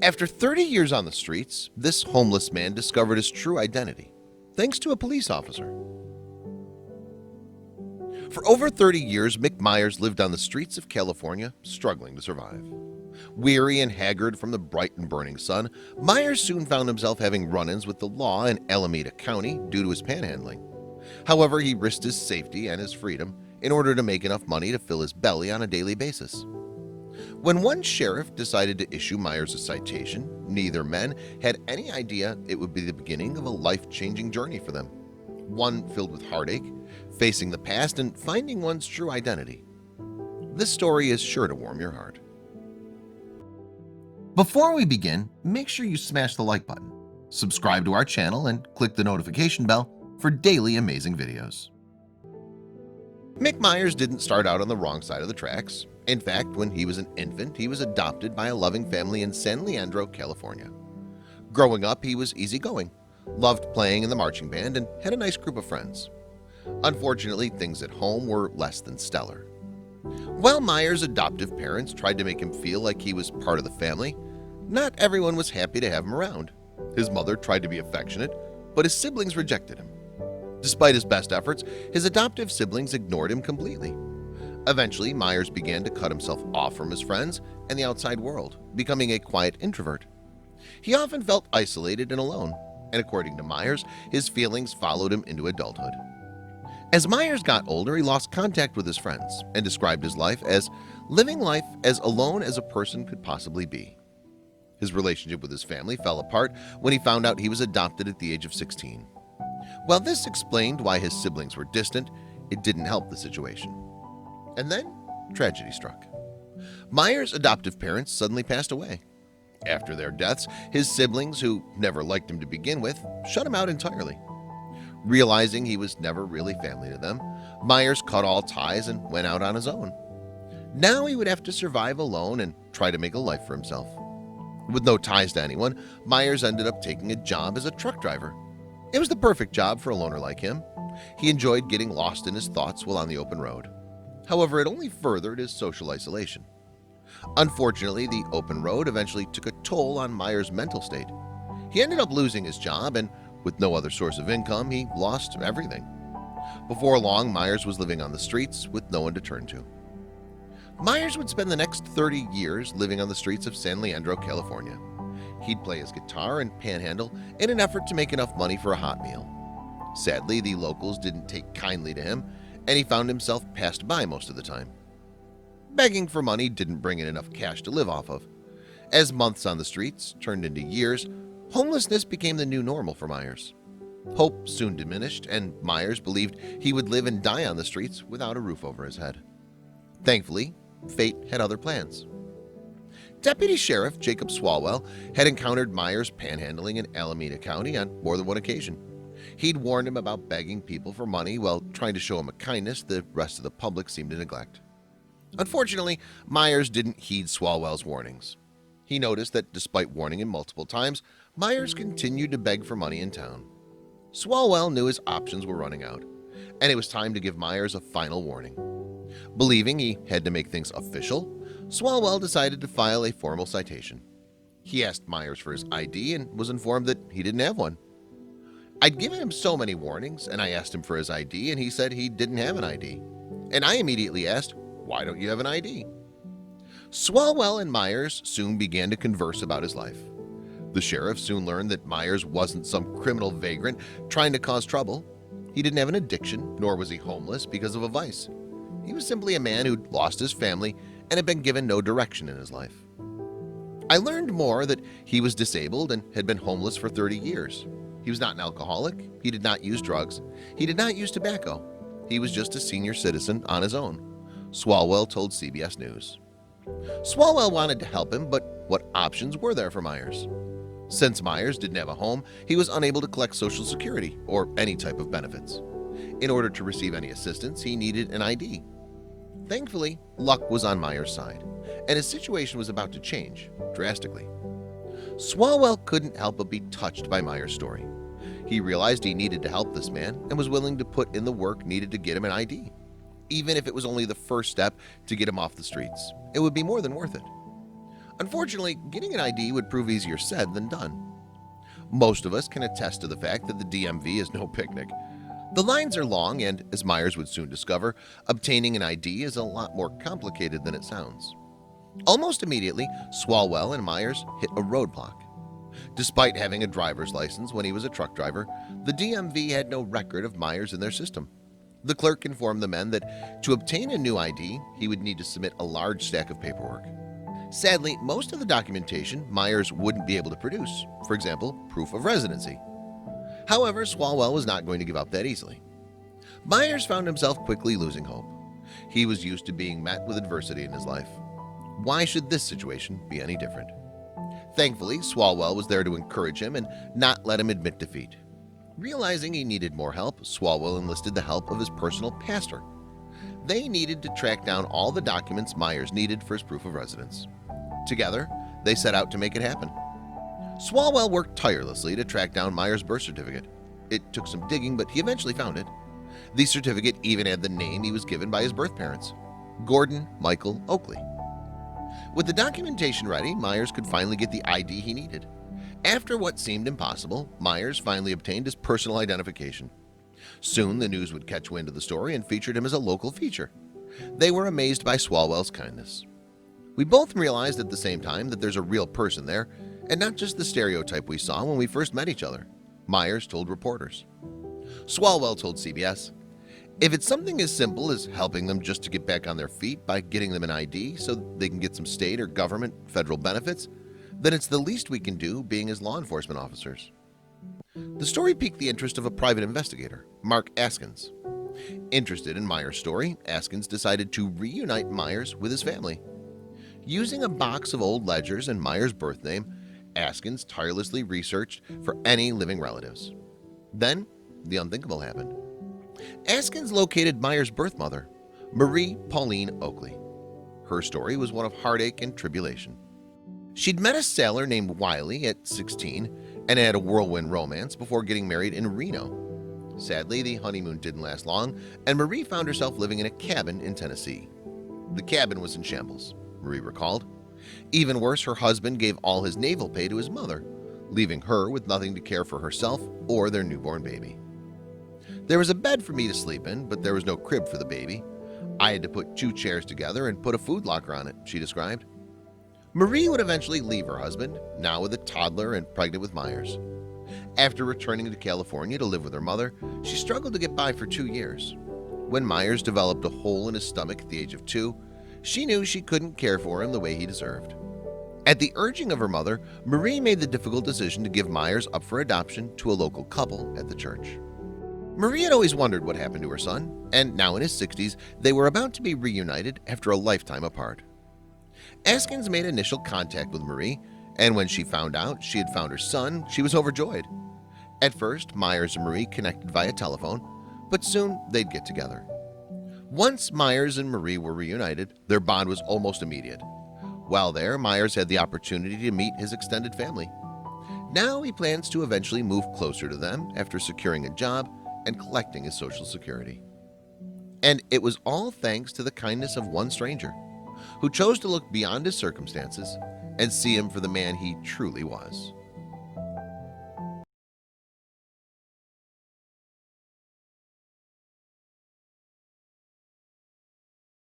After 30 years on the streets, this homeless man discovered his true identity, thanks to a police officer. For over 30 years, Mick Myers lived on the streets of California, struggling to survive. Weary and haggard from the bright and burning sun, Myers soon found himself having run-ins with the law in Alameda County due to his panhandling. However, he risked his safety and his freedom in order to make enough money to fill his belly on a daily basis. When one sheriff decided to issue Myers a citation, neither men had any idea it would be the beginning of a life-changing journey for them, one filled with heartache, facing the past, and finding one's true identity. This story is sure to warm your heart. Before we begin, make sure you smash the like button, subscribe to our channel, and click the notification bell for daily amazing videos. Mick Myers didn't start out on the wrong side of the tracks. In fact, when he was an infant, he was adopted by a loving family in San Leandro, California. Growing up, he was easygoing, loved playing in the marching band, and had a nice group of friends. Unfortunately, things at home were less than stellar. While Myers' adoptive parents tried to make him feel like he was part of the family, not everyone was happy to have him around. His mother tried to be affectionate, but his siblings rejected him. Despite his best efforts, his adoptive siblings ignored him completely. Eventually, Myers began to cut himself off from his friends and the outside world, becoming a quiet introvert. He often felt isolated and alone, and according to Myers, his feelings followed him into adulthood. As Myers got older, he lost contact with his friends and described his life as living life as alone as a person could possibly be. His relationship with his family fell apart when he found out he was adopted at the age of 16. While this explained why his siblings were distant, it didn't help the situation. And then, tragedy struck. Myers' adoptive parents suddenly passed away. After their deaths, his siblings, who never liked him to begin with, shut him out entirely. Realizing he was never really family to them, Myers cut all ties and went out on his own. Now he would have to survive alone and try to make a life for himself. With no ties to anyone, Myers ended up taking a job as a truck driver. It was the perfect job for a loner like him. He enjoyed getting lost in his thoughts while on the open road. However, it only furthered his social isolation. Unfortunately, the open road eventually took a toll on Myers' mental state. He ended up losing his job, and with no other source of income, he lost everything. Before long, Myers was living on the streets with no one to turn to. Myers would spend the next 30 years living on the streets of San Leandro, California. He'd play his guitar and panhandle in an effort to make enough money for a hot meal. Sadly, the locals didn't take kindly to him, and he found himself passed by most of the time. Begging for money didn't bring in enough cash to live off of. As months on the streets turned into years, homelessness became the new normal for Myers. Hope soon diminished, and Myers believed he would live and die on the streets without a roof over his head. Thankfully, fate had other plans. Deputy Sheriff Jacob Swalwell had encountered Myers panhandling in Alameda County on more than one occasion. He'd warned him about begging people for money while trying to show him a kindness the rest of the public seemed to neglect. Unfortunately, Myers didn't heed Swalwell's warnings. He noticed that despite warning him multiple times, Myers continued to beg for money in town. Swalwell knew his options were running out, and it was time to give Myers a final warning. Believing he had to make things official, Swalwell decided to file a formal citation. He asked Myers for his ID and was informed that he didn't have one. I'd given him so many warnings, and I asked him for his ID, and he said he didn't have an ID. And I immediately asked, "Why don't you have an ID?" Swalwell and Myers soon began to converse about his life. The sheriff soon learned that Myers wasn't some criminal vagrant trying to cause trouble. He didn't have an addiction, nor was he homeless because of a vice. He was simply a man who'd lost his family and had been given no direction in his life. I learned more that he was disabled and had been homeless for 30 years. He was not an alcoholic, he did not use drugs, he did not use tobacco. He was just a senior citizen on his own, Swalwell told CBS News. Swalwell wanted to help him, but what options were there for Myers? Since Myers didn't have a home, he was unable to collect Social Security or any type of benefits. In order to receive any assistance, he needed an ID. Thankfully, luck was on Myers' side, and his situation was about to change drastically. Swalwell couldn't help but be touched by Myers' story. He realized he needed to help this man and was willing to put in the work needed to get him an ID. Even if it was only the first step to get him off the streets, it would be more than worth it. Unfortunately, getting an ID would prove easier said than done. Most of us can attest to the fact that the DMV is no picnic. The lines are long and, as Myers would soon discover, obtaining an ID is a lot more complicated than it sounds. Almost immediately, Swalwell and Myers hit a roadblock. Despite having a driver's license when he was a truck driver, the DMV had no record of Myers in their system. The clerk informed the men that to obtain a new ID, he would need to submit a large stack of paperwork. Sadly, most of the documentation Myers wouldn't be able to produce, for example, proof of residency. However, Swalwell was not going to give up that easily. Myers found himself quickly losing hope. He was used to being met with adversity in his life. Why should this situation be any different? Thankfully, Swalwell was there to encourage him and not let him admit defeat. Realizing he needed more help, Swalwell enlisted the help of his personal pastor. They needed to track down all the documents Myers needed for his proof of residence. Together, they set out to make it happen. Swalwell worked tirelessly to track down Myers' birth certificate. It took some digging, but he eventually found it. The certificate even had the name he was given by his birth parents, Gordon Michael Oakley. With the documentation ready, Myers could finally get the ID he needed. After what seemed impossible, Myers finally obtained his personal identification. Soon the news would catch wind of the story and featured him as a local feature. They were amazed by Swalwell's kindness. We both realized at the same time that there's a real person there, and not just the stereotype we saw when we first met each other, Myers told reporters. Swalwell told CBS, "If it's something as simple as helping them just to get back on their feet by getting them an ID so they can get some state or government federal benefits, then it's the least we can do being as law enforcement officers." The story piqued the interest of a private investigator, Mark Askins. Interested in Myers' story, Askins decided to reunite Myers with his family. Using a box of old ledgers and Myers' birth name, Askins tirelessly researched for any living relatives. Then, the unthinkable happened. Askins located Myers' birth mother, Marie Pauline Oakley. Her story was one of heartache and tribulation. She'd met a sailor named Wiley at 16 and had a whirlwind romance before getting married in Reno. Sadly, the honeymoon didn't last long, and Marie found herself living in a cabin in Tennessee. The cabin was in shambles, Marie recalled. Even worse, her husband gave all his naval pay to his mother, leaving her with nothing to care for herself or their newborn baby. There was a bed for me to sleep in, but there was no crib for the baby. I had to put 2 chairs together and put a food locker on it, she described. Marie would eventually leave her husband, now with a toddler and pregnant with Myers. After returning to California to live with her mother, she struggled to get by for 2 years. When Myers developed a hole in his stomach at the age of 2, she knew she couldn't care for him the way he deserved. At the urging of her mother, Marie made the difficult decision to give Myers up for adoption to a local couple at the church. Marie had always wondered what happened to her son, and now in his 60s, they were about to be reunited after a lifetime apart. Askins made initial contact with Marie, and when she found out she had found her son, she was overjoyed. At first, Myers and Marie connected via telephone, but soon they'd get together. Once Myers and Marie were reunited, their bond was almost immediate. While there, Myers had the opportunity to meet his extended family. Now he plans to eventually move closer to them after securing a job and collecting his Social Security. And it was all thanks to the kindness of one stranger, who chose to look beyond his circumstances and see him for the man he truly was.